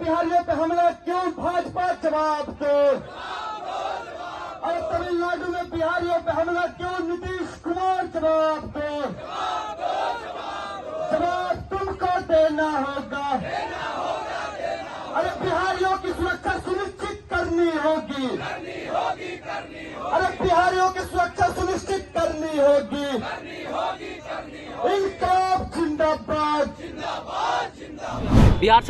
बिहारियों पे हमला क्यों? भाजपा जवाब दो। अरे तमिलनाडु में बिहारियों पे हमला क्यों? नीतीश कुमार जवाब दो। जवाब तुमको देना होगा। अरे बिहारियों की सुरक्षा सुनिश्चित करनी होगी। अरे बिहारियों की सुरक्षा सुनिश्चित करनी होगी। इंकलाब जिंदाबाद। बिहार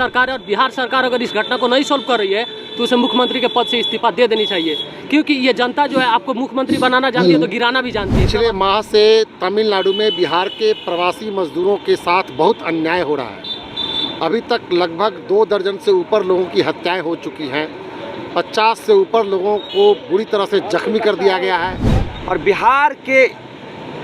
सरकार अगर इस घटना को नहीं सॉल्व कर रही है तो उसे मुख्यमंत्री के पद से इस्तीफा दे देनी चाहिए, क्योंकि ये जनता जो है आपको मुख्यमंत्री बनाना जानती है तो गिराना भी जानती है। पिछले माह से तमिलनाडु में बिहार के प्रवासी मजदूरों के साथ बहुत अन्याय हो रहा है। अभी तक लगभग 2 दर्जन से ऊपर लोगों की हत्याएं हो चुकी हैं। 50 से ऊपर लोगों को बुरी तरह से जख्मी कर दिया गया है। और बिहार के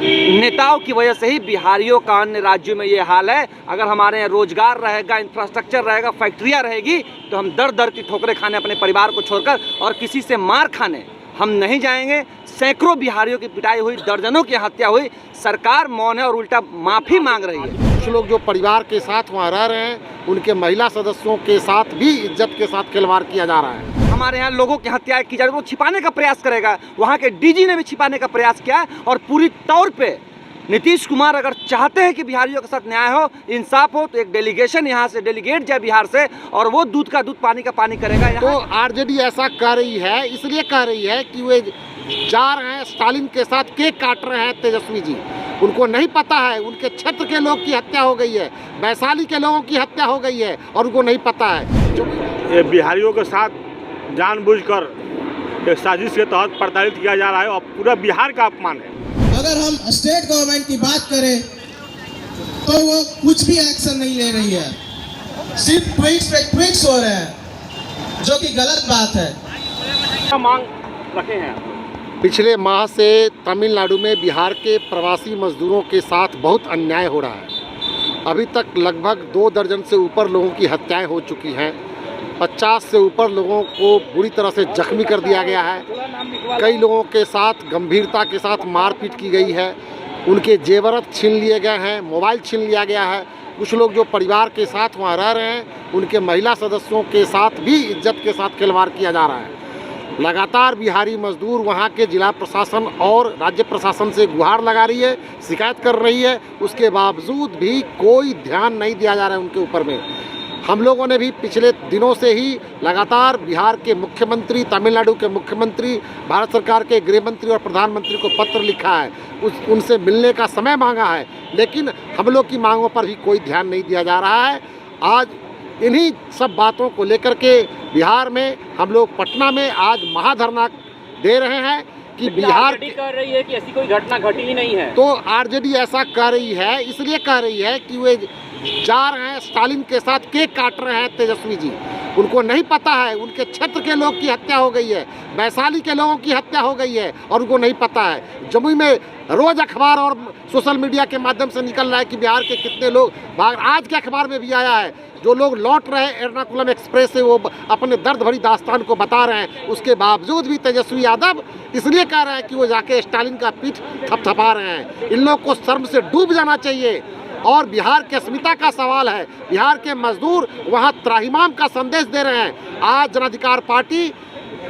नेताओं की वजह से ही बिहारियों का अन्य राज्यों में ये हाल है। अगर हमारे यहाँ रोजगार रहेगा, इंफ्रास्ट्रक्चर रहेगा, फैक्ट्रियाँ रहेगी तो हम दर दर की ठोकरें खाने अपने परिवार को छोड़कर और किसी से मार खाने हम नहीं जाएंगे। सैकड़ों बिहारियों की पिटाई हुई, दर्जनों की हत्या हुई, सरकार मौन है और उल्टा माफ़ी मांग रही है। कुछ लोग जो परिवार के साथ वहाँ रह रहे हैं उनके महिला सदस्यों के साथ भी इज्जत के साथ खिलवाड़ किया जा रहा है। हमारे यहाँ लोगों की हत्याएं की जा रही है, वो छिपाने का प्रयास करेगा। वहाँ के डीजी ने भी छिपाने का प्रयास किया और पूरी तौर पे नीतीश कुमार अगर चाहते हैं कि बिहारियों के साथ न्याय हो, इंसाफ हो, तो एक डेलीगेशन यहाँ से डेलीगेट जाए बिहार से और वो दूध का दूध पानी का पानी करेगा। तो आरजेडी ऐसा कर रही है, इसलिए कर रही है कि वे जा रहे हैं स्टालिन के साथ केक काट रहे हैं तेजस्वी जी। उनको नहीं पता है उनके क्षेत्र के लोग की हत्या हो गई है, वैशाली के लोगों की हत्या हो गई है और उनको नहीं पता है। ये बिहारियों के साथ जानबूझकर एक साजिश के तहत प्रताड़ित किया जा रहा है और पूरा बिहार का अपमान है। अगर हम स्टेट गवर्नमेंट की बात करें तो वो कुछ भी एक्शन नहीं ले रही है, सिर्फ ट्वीट्स पे ट्वीट्स हो रहे हैं, जो कि गलत बात है। क्या मांग रखे हैं? पिछले माह से तमिलनाडु में बिहार के प्रवासी मजदूरों के साथ बहुत अन्याय हो रहा है। अभी तक लगभग 2 दर्जन से ऊपर लोगों की हत्याएं हो चुकी हैं। 50 से ऊपर लोगों को बुरी तरह से जख्मी कर दिया गया है। कई लोगों के साथ गंभीरता के साथ मारपीट की गई है। उनके जेवरत छीन लिए गए हैं, मोबाइल छीन लिया गया है। कुछ लोग जो परिवार के साथ वहाँ रह रहे हैं उनके महिला सदस्यों के साथ भी इज्जत के साथ खिलवाड़ किया जा रहा है। लगातार बिहारी मजदूर वहाँ के जिला प्रशासन और राज्य प्रशासन से गुहार लगा रही है, शिकायत कर रही है। उसके बावजूद भी कोई ध्यान नहीं दिया जा रहा है उनके ऊपर में। हम लोगों ने भी पिछले दिनों से ही लगातार बिहार के मुख्यमंत्री, तमिलनाडु के मुख्यमंत्री, भारत सरकार के गृह मंत्री और प्रधानमंत्री को पत्र लिखा है, उनसे मिलने का समय मांगा है, लेकिन हम लोग की मांगों पर भी कोई ध्यान नहीं दिया जा रहा है। आज इन्हीं सब बातों को लेकर के बिहार में हम लोग पटना में आज महाधरना दे रहे हैं कि बिहार कर रही है कि ऐसी कोई घटना घटी ही नहीं है। तो आरजेडी ऐसा कर रही है, इसलिए कर रही है कि वे जा रहे हैं स्टालिन के साथ केक काट रहे हैं तेजस्वी जी। उनको नहीं पता है उनके क्षेत्र के लोग की हत्या हो गई है, वैशाली के लोगों की हत्या हो गई है और उनको नहीं पता है। जमुई में रोज अखबार और सोशल मीडिया के माध्यम से निकल रहा है कि बिहार के कितने लोग भाग। आज के अखबार में भी आया है, जो लोग लौट रहे हैं एर्नाकुलम एक्सप्रेस से वो अपने दर्द भरी दास्तान को बता रहे हैं। उसके बावजूद भी तेजस्वी यादव इसलिए कह रहे हैं कि वो जाके स्टालिन का पीठ थपथपा रहे हैं। इन लोग को शर्म से डूब जाना चाहिए। और बिहार की अस्मिता का सवाल है। बिहार के मजदूर वहाँ त्राहिमाम का संदेश दे रहे हैं। आज जन अधिकार पार्टी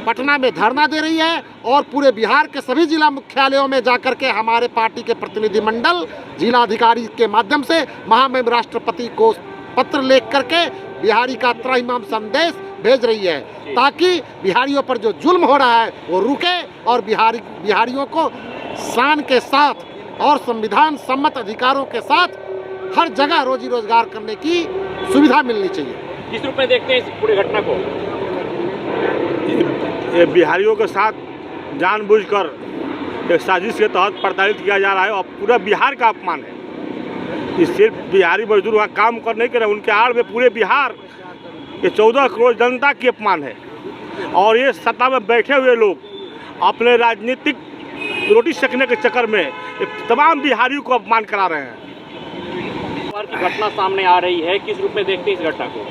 पटना में धरना दे रही है और पूरे बिहार के सभी जिला मुख्यालयों में जाकर के हमारे पार्टी के प्रतिनिधिमंडल जिला अधिकारी के माध्यम से महामहिम राष्ट्रपति को पत्र लिख करके बिहारी का त्राहिमाम संदेश भेज रही है, ताकि बिहारियों पर जो जुल्म हो रहा है वो रुके और बिहारियों को शान के साथ और संविधान सम्मत अधिकारों के साथ हर जगह रोजी रोजगार करने की सुविधा मिलनी चाहिए। किस रूप में देखते हैं इस पूरी घटना को? ये बिहारियों के साथ जानबूझकर एक साजिश के तहत प्रताड़ित किया जा रहा है और पूरा बिहार का अपमान है। ये सिर्फ बिहारी मजदूर वहाँ काम कर नहीं कर रहे, उनके आड़ में पूरे बिहार ये 14 करोड़ जनता की अपमान है। और ये सत्ता में बैठे हुए लोग अपने राजनीतिक रोटी सेकने के चक्कर में तमाम बिहारियों को अपमान करा रहे हैं। की घटना सामने आ रही है, किस रूप में देखते हैं इस घटना को?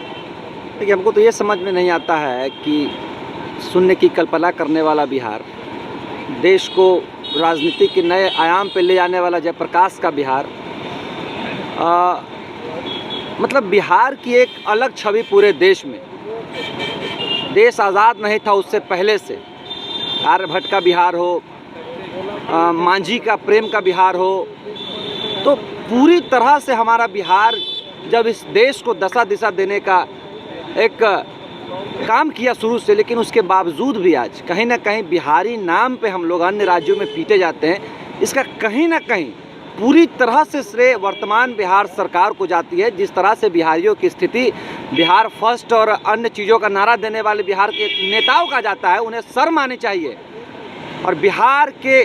देखिए, हमको तो ये समझ में नहीं आता है कि शून्य की कल्पना करने वाला बिहार, देश को राजनीति के नए आयाम पे ले जाने वाला जयप्रकाश का बिहार, मतलब बिहार की एक अलग छवि पूरे देश में देश आज़ाद नहीं था उससे पहले से, आर्यभट्ट का बिहार हो, मांझी का प्रेम का बिहार हो, तो पूरी तरह से हमारा बिहार जब इस देश को दशा दिशा देने का एक काम किया शुरू से, लेकिन उसके बावजूद भी आज कहीं ना कहीं बिहारी नाम पे हम लोग अन्य राज्यों में पीटे जाते हैं। इसका कहीं ना कहीं पूरी तरह से श्रेय वर्तमान बिहार सरकार को जाती है। जिस तरह से बिहारियों की स्थिति बिहार फर्स्ट और अन्य चीज़ों का नारा देने वाले बिहार के नेताओं का जाता है, उन्हें शर्म आनी चाहिए। और बिहार के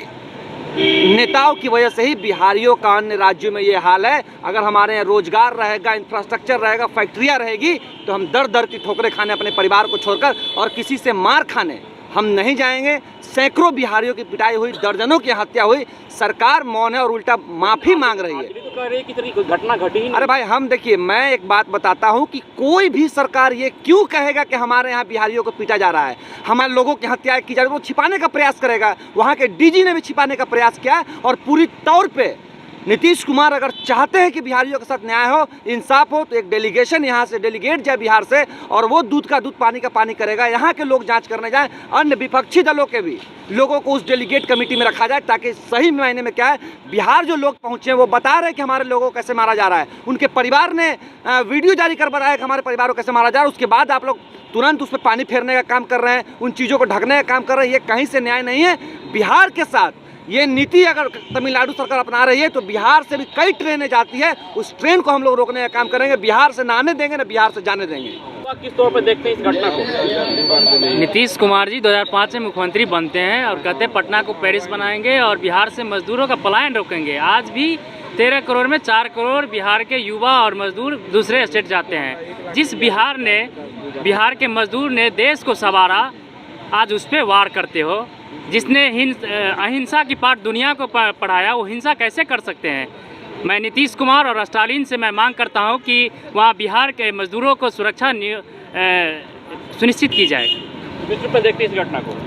नेताओं की वजह से ही बिहारियों का अन्य राज्यों में ये हाल है। अगर हमारे यहाँ रोजगार रहेगा, इंफ्रास्ट्रक्चर रहेगा, फैक्ट्रियाँ रहेगी, तो हम दर दर की ठोकरें खाने अपने परिवार को छोड़कर और किसी से मार खाने हम नहीं जाएंगे। सैकड़ों बिहारियों की पिटाई हुई, दर्जनों की हत्या हुई, सरकार मौन है और उल्टा माफ़ी मांग रही है। तो कह रहे हैं कि कोई घटना घटी ही नहीं। अरे भाई हम देखिए, मैं एक बात बताता हूँ कि कोई भी सरकार ये क्यों कहेगा कि हमारे यहाँ बिहारियों को पीटा जा रहा है, हमारे लोगों की हत्याएं की जा रही है, वो छिपाने का प्रयास करेगा। वहाँ के डीजी ने भी छिपाने का प्रयास किया है। और पूरी तौर पे नीतीश कुमार अगर चाहते हैं कि बिहारियों के साथ न्याय हो, इंसाफ हो, तो एक डेलीगेशन यहाँ से डेलीगेट जाए बिहार से, और वो दूध का दूध पानी का पानी करेगा। यहाँ के लोग जांच करने जाएं, अन्य विपक्षी दलों के भी लोगों को उस डेलीगेट कमेटी में रखा जाए, ताकि सही मायने में क्या है बिहार जो लोग पहुँचे हैं वो बता रहे हैं कि हमारे लोगों को कैसे मारा जा रहा है। उनके परिवार ने वीडियो जारी कर बताया कि हमारे परिवार को कैसे मारा जा रहा है। उसके बाद आप लोग तुरंत उस पर पानी फेरने का काम कर रहे हैं, उन चीज़ों को ढकने का काम कर रहे हैं। ये कहीं से न्याय नहीं है। बिहार के साथ ये नीति अगर तमिलनाडु सरकार अपना रही है तो बिहार से भी कई ट्रेनें जाती है, उस ट्रेन को हम लोग रोकने का काम करेंगे। बिहार से ना आने देंगे, ना बिहार से जाने देंगे। किस तौर पर देखते हैं इस घटना को? नीतीश कुमार जी 2005 में मुख्यमंत्री बनते हैं और कहते हैं पटना को पेरिस बनाएंगे और बिहार से मजदूरों का पलायन रोकेंगे। आज भी 13 करोड़ में 4 करोड़ बिहार के युवा और मजदूर दूसरे स्टेट जाते हैं। जिस बिहार के मजदूर ने देश को संवारा, आज उस पर वार करते हो। जिसने अहिंसा की पाठ दुनिया को पढ़ाया, वो हिंसा कैसे कर सकते हैं? मैं नीतीश कुमार और स्टालिन से मैं मांग करता हूं कि वहां बिहार के मजदूरों को सुरक्षा सुनिश्चित की जाए। किस पर देखते हैं इस घटना को?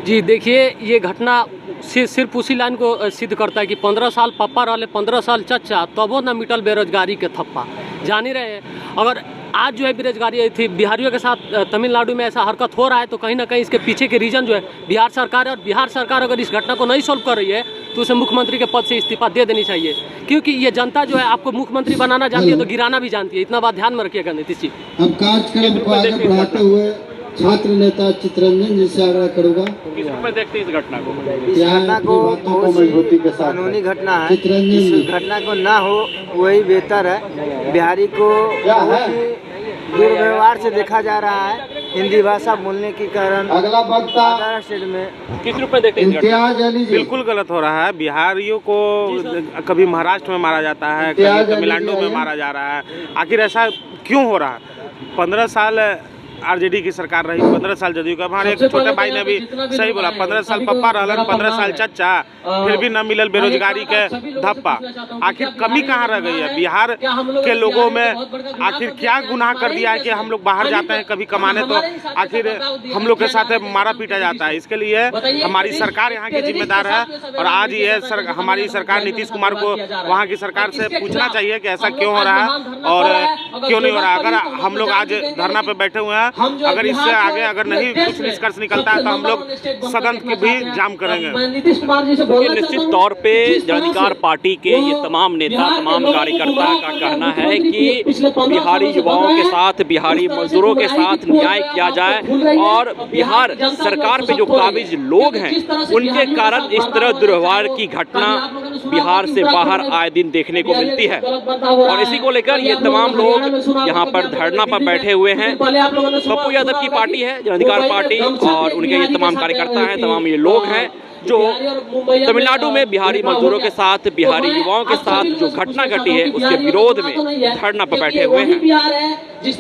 जी देखिए, ये घटना सिर्फ उसी लाइन को सिद्ध करता है कि 15 साल पप्पा रहे, 15 साल चचा, तबो न मिटल बेरोजगारी के थप्पा। जान ही रहे हैं, अगर आज जो है बेरोजगारी थी बिहारियों के साथ तमिलनाडु में ऐसा हरकत हो रहा है, तो कहीं ना कहीं इसके पीछे के रीजन जो है बिहार सरकार है। और बिहार सरकार अगर इस घटना को नहीं सॉल्व कर रही है तो उसे मुख्यमंत्री के पद से इस्तीफा दे देनी चाहिए, क्योंकि ये जनता जो है आपको मुख्यमंत्री बनाना जानती है तो गिराना भी जानती है। इतना बात ध्यान में रखिएगा नीतीश जी। अब कार्यक्रम को आगे बढ़ाते हुए छात्र नेता चित्रंजन जी से आग्रह करूँगा। किस रूप में देखते हैं इस घटना को? इस घटना को कानूनी घटना है। इस घटना को ना हो वही बेहतर है। बिहारी को दुर्व्यवहार से देखा जा रहा है, हिंदी भाषा बोलने के कारण अगला वक्ता स्टेट में। किस रूप में देखते हैं इस घटना को? बिल्कुल गलत हो रहा है। बिहारियों को कभी महाराष्ट्र में मारा जाता है, कभी तमिलनाडु में मारा जा रहा है। आखिर ऐसा क्यों हो रहा है? 15 साल आरजेडी की सरकार रही, 15 साल जदयू का। हमारे एक छोटे भाई ने भी सही बोला, 15 साल पप्पा रहलन, 15 साल चचा, फिर भी न मिलल बेरोजगारी के धप्पा। आखिर कमी कहाँ रह गई है बिहार के लोगों में? आखिर क्या गुनाह कर दिया है कि हम लोग बाहर जाते हैं कभी कमाने, तो आखिर हम लोग के साथ मारा पीटा जाता है? इसके लिए हमारी सरकार यहाँ की जिम्मेदार है। और आज ये हमारी सरकार नीतीश कुमार को वहाँ की सरकार से पूछना चाहिए कि ऐसा क्यों हो रहा है और क्यों नहीं हो रहा है। अगर हम लोग आज धरना पे बैठे हुए हैं, अगर इससे आगे अगर नहीं कुछ निष्कर्ष निकलता है तो हम लोग सदन के भी जाम करेंगे। निश्चित तौर पे जन अधिकार पार्टी के ये तमाम नेता, तमाम कार्यकर्ता का कहना है कि बिहारी युवाओं के साथ, बिहारी मजदूरों के साथ न्याय किया जाए और बिहार सरकार पे जो काबिज लोग हैं उनके कारण इस तरह दुर्व्यवहार की घटना बिहार से बाहर आए दिन देखने को मिलती है। और इसी को लेकर ये तमाम लोग यहाँ पर धरना पर बैठे हुए हैं। पप्पू यादव की पार्टी है जन अधिकार पार्टी, और उनके ये तमाम कार्यकर्ता हैं, तमाम ये लोग हैं जो तमिलनाडु में बिहारी मजदूरों के साथ, बिहारी युवाओं के साथ जो घटना घटी है उसके विरोध में धरना पर बैठे हुए हैं।